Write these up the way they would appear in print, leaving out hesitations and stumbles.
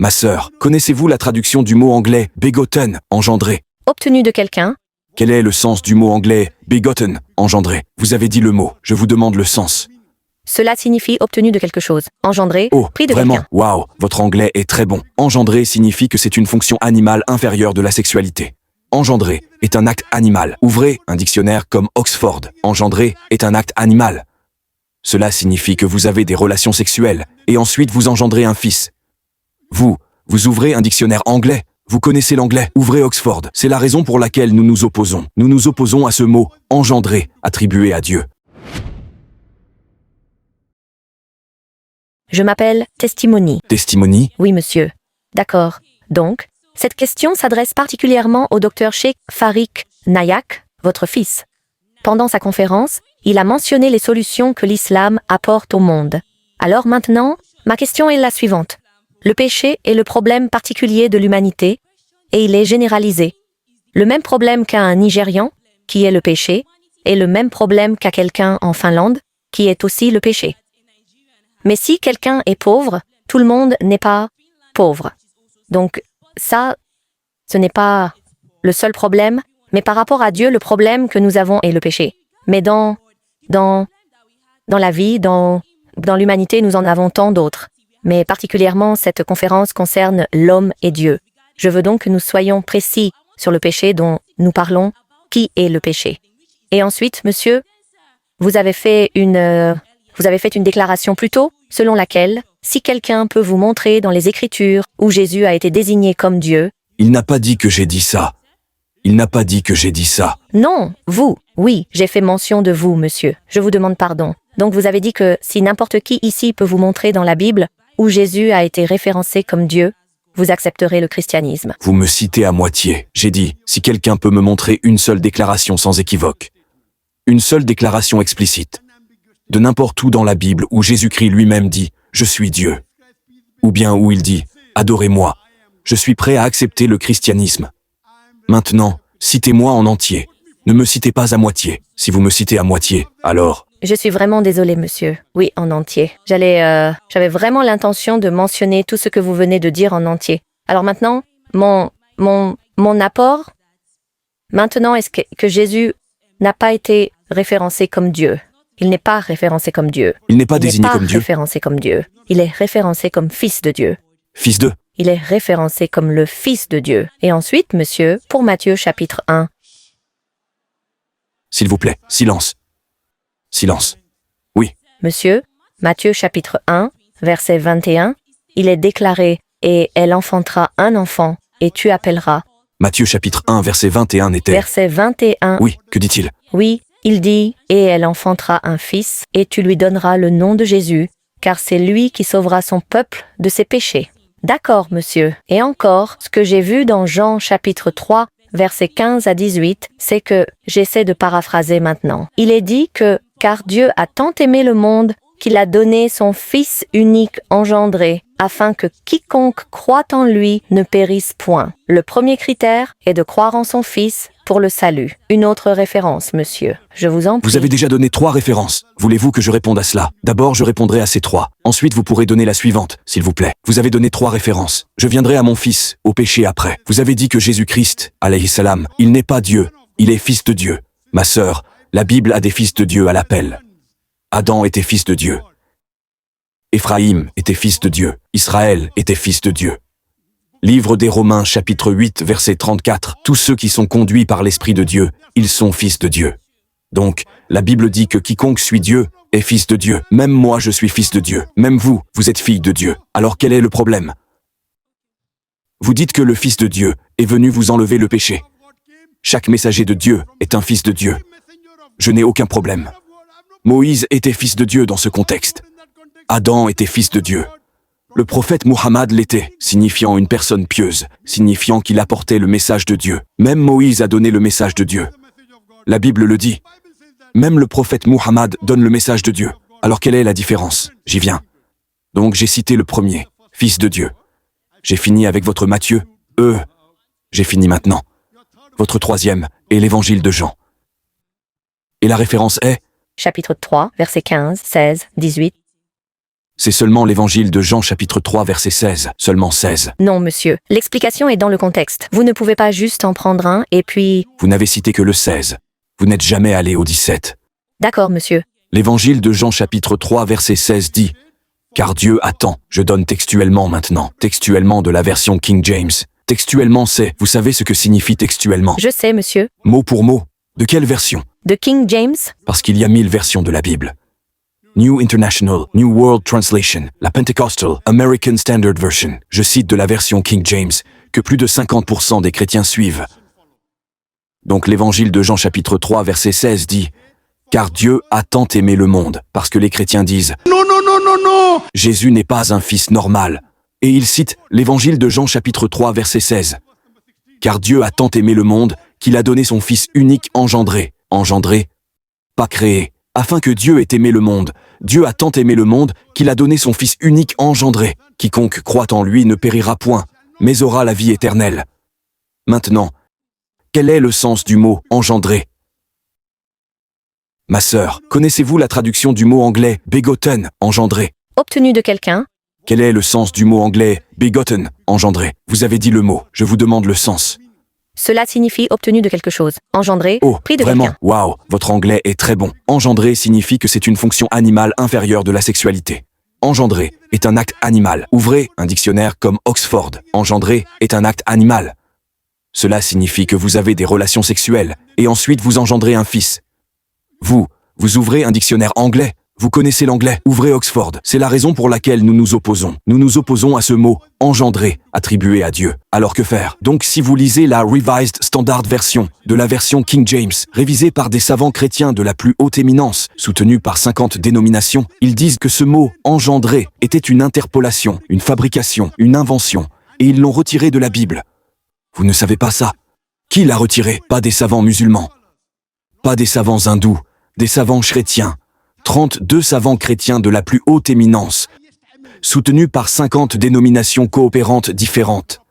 Ma sœur, connaissez-vous la traduction du mot anglais « begotten » engendré? Obtenu de quelqu'un. Quel est le sens du mot anglais « begotten » engendré? Vous avez dit le mot, je vous demande le sens. Cela signifie obtenu de quelque chose. Engendré, Oh, pris de vraiment? quelqu'un. Waouh, votre anglais est très bon. Engendrer signifie que c'est une fonction animale inférieure de la sexualité. Engendrer est un acte animal. Ouvrez un dictionnaire comme Oxford. Engendrer est un acte animal. Cela signifie que vous avez des relations sexuelles, et ensuite vous engendrez un fils. Vous ouvrez un dictionnaire anglais. Vous connaissez l'anglais. Ouvrez Oxford. C'est la raison pour laquelle nous nous opposons. Nous nous opposons à ce mot « engendrer » attribué à Dieu. Je m'appelle Testimony. Testimony? Oui, monsieur. D'accord. Donc, cette question s'adresse particulièrement au docteur Sheikh Farik Nayak, votre fils. Pendant sa conférence, il a mentionné les solutions que l'islam apporte au monde. Alors maintenant, ma question est la suivante. Le péché est le problème particulier de l'humanité, et il est généralisé. Le même problème qu'a un Nigérian, qui est le péché, est le même problème qu'a quelqu'un en Finlande, qui est aussi le péché. Mais si quelqu'un est pauvre, tout le monde n'est pas pauvre. Donc ça, ce n'est pas le seul problème, mais par rapport à Dieu, le problème que nous avons est le péché. Mais dans la vie, dans l'humanité, nous en avons tant d'autres. Mais particulièrement, cette conférence concerne l'homme et Dieu. Je veux donc que nous soyons précis sur le péché dont nous parlons. Qui est le péché? Et ensuite, monsieur, vous avez fait une déclaration plus tôt, selon laquelle, si quelqu'un peut vous montrer dans les Écritures où Jésus a été désigné comme Dieu... Il n'a pas dit que j'ai dit ça. Il n'a pas dit que j'ai dit ça. Non, vous. Oui, j'ai fait mention de vous, monsieur. Je vous demande pardon. Donc vous avez dit que si n'importe qui ici peut vous montrer dans la Bible où Jésus a été référencé comme Dieu, vous accepterez le christianisme. Vous me citez à moitié. J'ai dit, si quelqu'un peut me montrer une seule déclaration sans équivoque. Une seule déclaration explicite. De n'importe où dans la Bible où Jésus-Christ lui-même dit « Je suis Dieu ». Ou bien où il dit « Adorez-moi ». Je suis prêt à accepter le christianisme. Maintenant, citez-moi en entier. Ne me citez pas à moitié. Si vous me citez à moitié, alors... Je suis vraiment désolée, monsieur. Oui, en entier. J'avais vraiment l'intention de mentionner tout ce que vous venez de dire en entier. Alors maintenant, mon apport, maintenant, est-ce que Jésus n'a pas été référencé comme Dieu? Il n'est pas référencé comme Dieu. Il n'est pas désigné comme Dieu. Il n'est pas référencé comme Dieu. Il est référencé comme Fils de Dieu. Fils de? Il est référencé comme le Fils de Dieu. Et ensuite, monsieur, pour Matthieu chapitre 1. S'il vous plaît, silence. Silence. Oui. Monsieur, Matthieu chapitre 1, verset 21, il est déclaré « Et elle enfantera un enfant, et tu appelleras... » Matthieu chapitre 1, verset 21 était... Verset 21. Oui, que dit-il? Oui, il dit « Et elle enfantera un fils, et tu lui donneras le nom de Jésus, car c'est lui qui sauvera son peuple de ses péchés. » D'accord, monsieur. Et encore, ce que j'ai vu dans Jean chapitre 3, versets 15 à 18, c'est que, j'essaie de paraphraser maintenant. Il est dit que, car Dieu a tant aimé le monde, qu'il a donné son Fils unique engendré, afin que quiconque croit en lui ne périsse point. Le premier critère est de croire en son Fils pour le salut. Une autre référence, monsieur. Je vous en prie. Vous avez déjà donné 3 références. Voulez-vous que je réponde à cela? D'abord, je répondrai à ces 3. Ensuite, vous pourrez donner la suivante, s'il vous plaît. Vous avez donné 3 références. Je viendrai à mon fils, au péché après. Vous avez dit que Jésus-Christ, alayhi salam, il n'est pas Dieu, il est fils de Dieu. Ma sœur, la Bible a des fils de Dieu à l'appel. Adam était fils de Dieu. Éphraïm était fils de Dieu. Israël était fils de Dieu. Livre des Romains, chapitre 8, verset 34. Tous ceux qui sont conduits par l'Esprit de Dieu, ils sont fils de Dieu. Donc, la Bible dit que quiconque suit Dieu est fils de Dieu. Même moi, je suis fils de Dieu. Même vous, vous êtes fille de Dieu. Alors quel est le problème? Vous dites que le Fils de Dieu est venu vous enlever le péché. Chaque messager de Dieu est un fils de Dieu. Je n'ai aucun problème. Moïse était fils de Dieu dans ce contexte. Adam était fils de Dieu. Le prophète Muhammad l'était, signifiant une personne pieuse, signifiant qu'il apportait le message de Dieu. Même Moïse a donné le message de Dieu. La Bible le dit. Même le prophète Muhammad donne le message de Dieu. Alors quelle est la différence? J'y viens. Donc j'ai cité le premier, fils de Dieu. J'ai fini avec votre Matthieu. J'ai fini maintenant. Votre troisième est l'évangile de Jean. Et la référence est? Chapitre 3, versets 15, 16, 18. C'est seulement l'évangile de Jean chapitre 3 verset 16, seulement 16. Non, monsieur. L'explication est dans le contexte. Vous ne pouvez pas juste en prendre un et puis... Vous n'avez cité que le 16. Vous n'êtes jamais allé au 17. D'accord, monsieur. L'évangile de Jean chapitre 3 verset 16 dit « Car Dieu attend ». Je donne textuellement maintenant. Textuellement de la version King James. Textuellement c'est, vous savez ce que signifie textuellement? Je sais, monsieur. Mot pour mot. De quelle version? De King James? Parce qu'il y a 1000 versions de la Bible. New International, New World Translation, la Pentecostal, American Standard Version. Je cite de la version King James, que plus de 50% des chrétiens suivent. Donc l'évangile de Jean chapitre 3 verset 16 dit « Car Dieu a tant aimé le monde », parce que les chrétiens disent « Non, non, non, non, non ! Jésus n'est pas un fils normal ». Et il cite l'évangile de Jean chapitre 3 verset 16. « Car Dieu a tant aimé le monde qu'il a donné son Fils unique engendré. » Engendré, pas créé. Afin que Dieu ait aimé le monde, Dieu a tant aimé le monde qu'il a donné son Fils unique engendré. Quiconque croit en lui ne périra point, mais aura la vie éternelle. Maintenant, quel est le sens du mot « engendré » ? Ma sœur, connaissez-vous la traduction du mot anglais « begotten » engendré ? Obtenu de quelqu'un? Quel est le sens du mot anglais « begotten » engendré ? Vous avez dit le mot, je vous demande le sens. Cela signifie obtenu de quelque chose. Engendré, Oh, pris de vraiment, quelqu'un. waouh, votre anglais est très bon. Engendrer signifie que c'est une fonction animale inférieure de la sexualité. Engendrer est un acte animal. Ouvrez un dictionnaire comme Oxford. Engendrer est un acte animal. Cela signifie que vous avez des relations sexuelles, et ensuite vous engendrez un fils. Vous ouvrez un dictionnaire anglais. Vous connaissez l'anglais, ouvrez Oxford. C'est la raison pour laquelle nous nous opposons. Nous nous opposons à ce mot « engendrer » attribué à Dieu. Alors que faire? Donc si vous lisez la Revised Standard Version de la version King James, révisée par des savants chrétiens de la plus haute éminence, soutenus par 50 dénominations, ils disent que ce mot « engendrer » était une interpolation, une fabrication, une invention, et ils l'ont retiré de la Bible. Vous ne savez pas ça? Qui l'a retiré? Pas des savants musulmans, pas des savants hindous, des savants chrétiens. 32 savants chrétiens de la plus haute éminence, soutenus par 50 dénominations coopérantes différentes.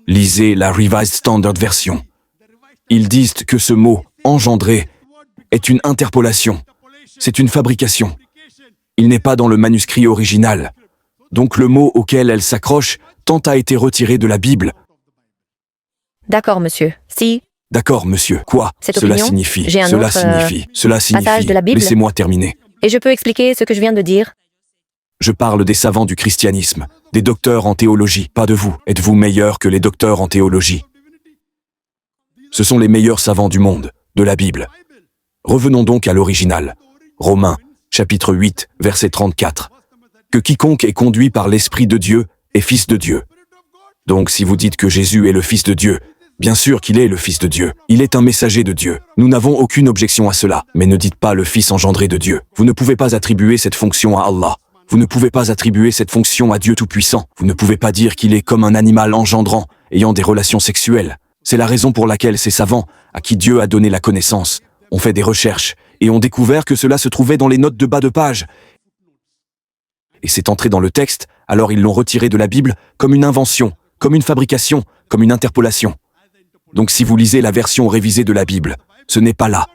Lisez la Revised Standard Version. Ils disent que ce mot « engendrer » est une interpolation. C'est une fabrication. Il n'est pas dans le manuscrit original. Donc le mot auquel elle s'accroche tant a été retiré de la Bible. D'accord, monsieur. Si, D'accord, monsieur. Quoi? Cette Cela opinion, signifie. j'ai un Cela autre, signifie. Cela signifie. passage de la Bible. Laissez-moi terminer. et je peux expliquer ce que je viens de dire? Je parle des savants du christianisme, des docteurs en théologie, pas de vous. Êtes-vous meilleur que les docteurs en théologie? Ce sont les meilleurs savants du monde, de la Bible. Revenons donc à l'original. Romains, chapitre 8, verset 34. Que quiconque est conduit par l'Esprit de Dieu est fils de Dieu. Donc si vous dites que Jésus est le Fils de Dieu, bien sûr qu'il est le Fils de Dieu. Il est un messager de Dieu. Nous n'avons aucune objection à cela. Mais ne dites pas le Fils engendré de Dieu. Vous ne pouvez pas attribuer cette fonction à Allah. Vous ne pouvez pas attribuer cette fonction à Dieu Tout-Puissant. Vous ne pouvez pas dire qu'il est comme un animal engendrant, ayant des relations sexuelles. C'est la raison pour laquelle ces savants, à qui Dieu a donné la connaissance, ont fait des recherches et ont découvert que cela se trouvait dans les notes de bas de page. Et c'est entré dans le texte, alors ils l'ont retiré de la Bible comme une invention, comme une fabrication, comme une interpolation. Donc si vous lisez la version révisée de la Bible, ce n'est pas là.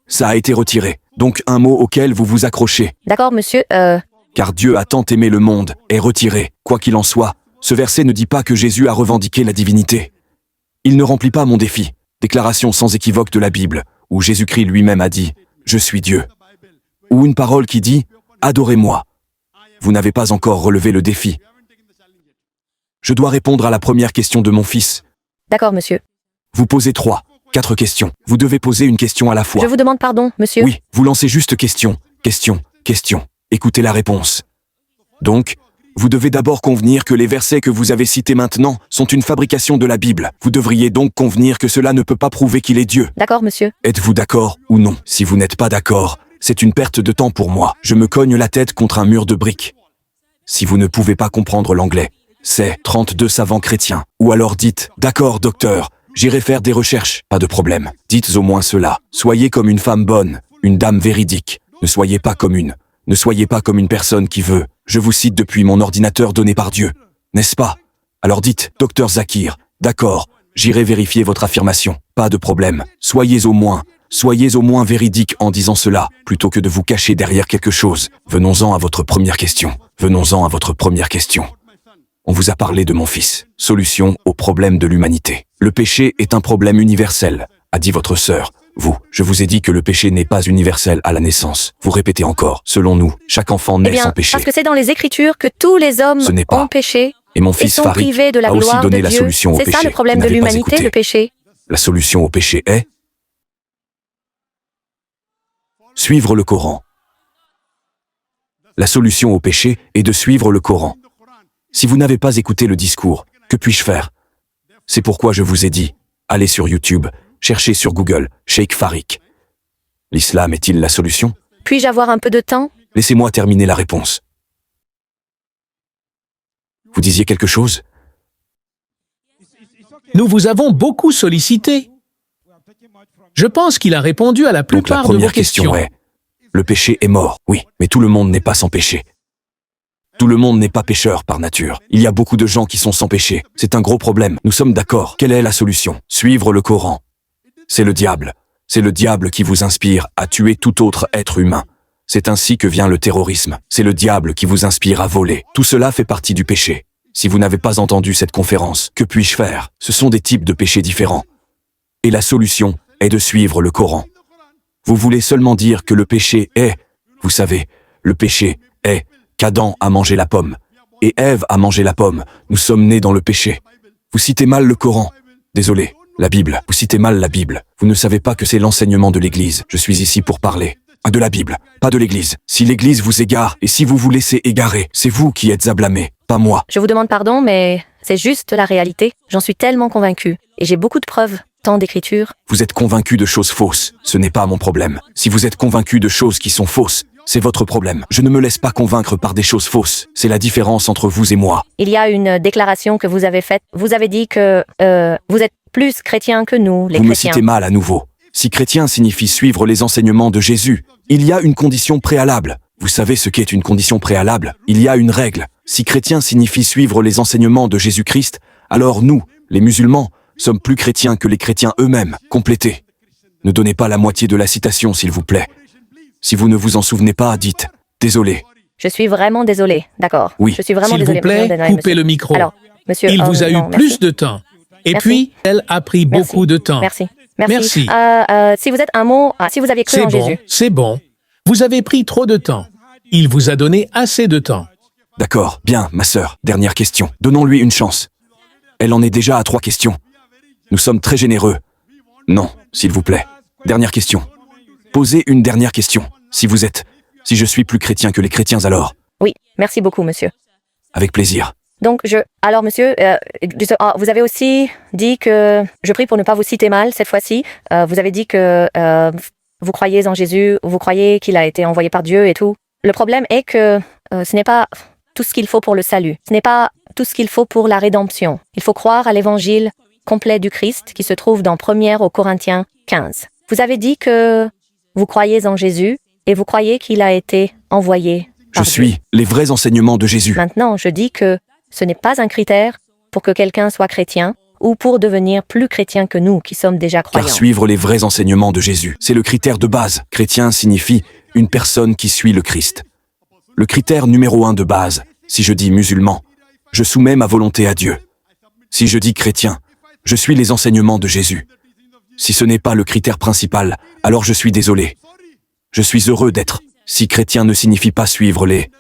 Ça a été retiré. Donc un mot auquel vous vous accrochez. D'accord, monsieur, Car Dieu a tant aimé le monde est retiré. Quoi qu'il en soit, ce verset ne dit pas que Jésus a revendiqué la divinité. Il ne remplit pas mon défi. Déclaration sans équivoque de la Bible, où Jésus-Christ lui-même a dit « Je suis Dieu ». Ou une parole qui dit « Adorez-moi ». Vous n'avez pas encore relevé le défi. Je dois répondre à la première question de mon fils. d'accord, monsieur. Vous posez 3, 4 questions. Vous devez poser une question à la fois. Je vous demande pardon, monsieur. Oui, vous lancez juste question, question, question. Écoutez la réponse. Donc, vous devez d'abord convenir que les versets que vous avez cités maintenant sont une fabrication de la Bible. Vous devriez donc convenir que cela ne peut pas prouver qu'il est Dieu. D'accord, monsieur. Êtes-vous d'accord ou non? Si vous n'êtes pas d'accord, c'est une perte de temps pour moi. Je me cogne la tête contre un mur de briques. Si vous ne pouvez pas comprendre l'anglais, c'est 32 savants chrétiens. Ou alors dites, d'accord, docteur, j'irai faire des recherches, pas de problème. Dites au moins cela. Soyez comme une femme bonne, une dame véridique. Ne soyez pas comme une personne qui veut. Je vous cite depuis mon ordinateur donné par Dieu. N'est-ce pas? Alors dites, docteur Zakir, d'accord, j'irai vérifier votre affirmation. Pas de problème. Soyez au moins Soyez au moins véridique en disant cela, plutôt que de vous cacher derrière quelque chose. Venons-en à votre première question. Venons-en à votre première question. On vous a parlé de mon fils. Solution au problème de l'humanité. Le péché est un problème universel, a dit votre sœur. Vous, je vous ai dit que le péché n'est pas universel à la naissance. Vous répétez encore. Selon nous, chaque enfant naît sans péché. Parce que c'est dans les Écritures que tous les hommes Ce n'est pas. ont péché Et mon et fils sont Farid privés de la a aussi gloire de donné la Dieu. solution au C'est péché. ça le problème Vous de n'avez pas l'humanité, écouté. le péché. La solution au péché est suivre le Coran. La solution au péché est de suivre le Coran. Si vous n'avez pas écouté le discours, que puis-je faire? C'est pourquoi je vous ai dit, allez sur YouTube, cherchez sur Google, Cheikh Farik. L'islam est-il la solution? Puis-je avoir un peu de temps? Laissez-moi terminer la réponse. Vous disiez quelque chose? Nous vous avons beaucoup sollicité. Je pense qu'il a répondu à la Donc la plupart de vos première question questions. est, le péché est mort, oui, mais tout le monde n'est pas sans péché. Tout le monde n'est pas pécheur par nature. Il y a beaucoup de gens qui sont sans péché. C'est un gros problème. Nous sommes d'accord. Quelle est la solution? Suivre le Coran. C'est le diable. C'est le diable qui vous inspire à tuer tout autre être humain. C'est ainsi que vient le terrorisme. C'est le diable qui vous inspire à voler. Tout cela fait partie du péché. Si vous n'avez pas entendu cette conférence, que puis-je faire? Ce sont des types de péchés différents. Et la solution est de suivre le Coran. Vous voulez seulement dire que le péché est, vous savez, le péché est qu'Adam a mangé la pomme et Ève a mangé la pomme. Nous sommes nés dans le péché. Vous citez mal le Coran. Désolé, la Bible. Vous citez mal la Bible. Vous ne savez pas que c'est l'enseignement de l'Église. Je suis ici pour parler de la Bible, pas de l'Église. Si l'Église vous égare et si vous vous laissez égarer, c'est vous qui êtes à blâmer, pas moi. Je vous demande pardon, mais c'est juste la réalité. J'en suis tellement convaincue. Et j'ai beaucoup de preuves, tant d'écritures. Vous êtes convaincu de choses fausses. Ce n'est pas mon problème. Si vous êtes convaincu de choses qui sont fausses, c'est votre problème. Je ne me laisse pas convaincre par des choses fausses. C'est la différence entre vous et moi. Il y a une déclaration que vous avez faite. Vous avez dit que vous êtes plus chrétien que nous, les Vous me chrétiens. citez mal à nouveau. Si chrétien signifie suivre les enseignements de Jésus, il y a une condition préalable. Vous savez ce qu'est une condition préalable? Il y a une règle. Si chrétien signifie suivre les enseignements de Jésus-Christ, alors nous, les musulmans, sommes plus chrétiens que les chrétiens eux-mêmes. Complétez. Ne donnez pas la moitié de la citation, s'il vous plaît. Si vous ne vous en souvenez pas, dites « Désolé ». Je suis vraiment désolée, d'accord. Oui. Je suis vraiment S'il vous désolée. plaît, Désolée, coupez monsieur. le micro. Alors, monsieur, Il vous a eu non, plus merci. de temps. Et Merci. puis, elle a pris beaucoup de temps. Merci. Merci. Si vous êtes un mot, si vous aviez cru C'est en bon, Jésus. c'est bon. Vous avez pris trop de temps. Il vous a donné assez de temps. D'accord, bien, ma sœur. Dernière question. Donnons-lui une chance. Elle en est déjà à 3 questions. Nous sommes très généreux. Non, s'il vous plaît. Dernière question. Posez une dernière question. Si je suis plus chrétien que les chrétiens alors. Oui, merci beaucoup, monsieur. Avec plaisir. Donc, alors, monsieur, vous avez aussi dit que, je prie pour ne pas vous citer mal cette fois-ci, vous avez dit que vous croyez en Jésus, vous croyez qu'il a été envoyé par Dieu et tout. Le problème est que ce n'est pas tout ce qu'il faut pour le salut. Ce n'est pas tout ce qu'il faut pour la rédemption. Il faut croire à l'évangile complet du Christ qui se trouve dans 1 aux Corinthiens 15. Vous avez dit que vous croyez en Jésus et vous croyez qu'il a été envoyé Je par Dieu. suis les vrais enseignements de Jésus. Maintenant, je dis que ce n'est pas un critère pour que quelqu'un soit chrétien ou pour devenir plus chrétien que nous qui sommes déjà croyants. Car suivre les vrais enseignements de Jésus, c'est le critère de base. Chrétien signifie une personne qui suit le Christ. Le critère numéro 1 de base, si je dis musulman, je soumets ma volonté à Dieu. Si je dis chrétien, je suis les enseignements de Jésus. Si ce n'est pas le critère principal, alors je suis désolé. Je suis heureux d'être. Si chrétien ne signifie pas suivre les...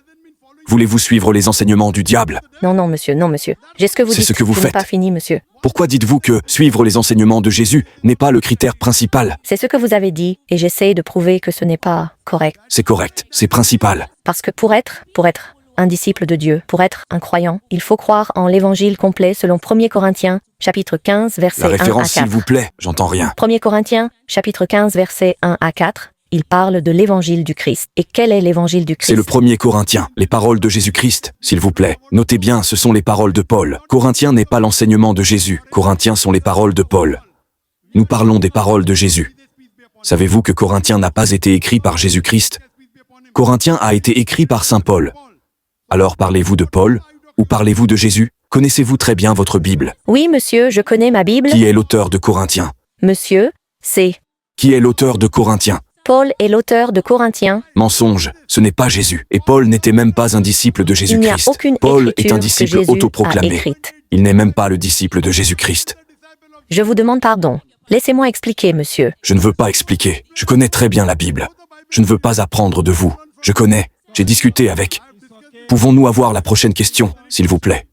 Voulez-vous suivre les enseignements du diable? Non, non, monsieur, non, monsieur. J'ai ce que vous C'est dites. ce que vous Ce n'est faites. pas fini, monsieur. Pourquoi dites-vous que suivre les enseignements de Jésus n'est pas le critère principal? C'est ce que vous avez dit et j'essaie de prouver que ce n'est pas correct. C'est correct, c'est principal. Parce que pour être un disciple de Dieu, pour être un croyant, il faut croire en l'évangile complet selon 1 Corinthiens, chapitre 15, La versets 1 à référence, 4. s'il vous plaît, j'entends rien. 1 Corinthiens, chapitre 15, versets 1 à 4. Il parle de l'évangile du Christ. Et quel est l'évangile du Christ? C'est le 1 Corinthien, les paroles de Jésus-Christ, s'il vous plaît. Notez bien, ce sont les paroles de Paul. Corinthien n'est pas l'enseignement de Jésus. Corinthiens sont les paroles de Paul. Nous parlons des paroles de Jésus. Savez-vous que Corinthien n'a pas été écrit par Jésus-Christ? Corinthien a été écrit par Saint Paul. Alors parlez-vous de Paul ou parlez-vous de Jésus? Connaissez-vous très bien votre Bible? Oui, monsieur, je connais ma Bible. Qui est l'auteur de Corinthiens? Monsieur, c'est qui est l'auteur de Corinthiens. Paul est l'auteur de Corinthiens. Mensonge, ce n'est pas Jésus. Et Paul n'était même pas un disciple de Il n'y a Jésus-Christ. aucune Paul est écriture un que disciple Jésus a autoproclamé. écrite. Il n'est même pas le disciple de Jésus-Christ. Je vous demande pardon. Laissez-moi expliquer, monsieur. Je ne veux pas expliquer. Je connais très bien la Bible. Je ne veux pas apprendre de vous. Je connais. J'ai discuté avec. Pouvons-nous avoir la prochaine question, s'il vous plaît?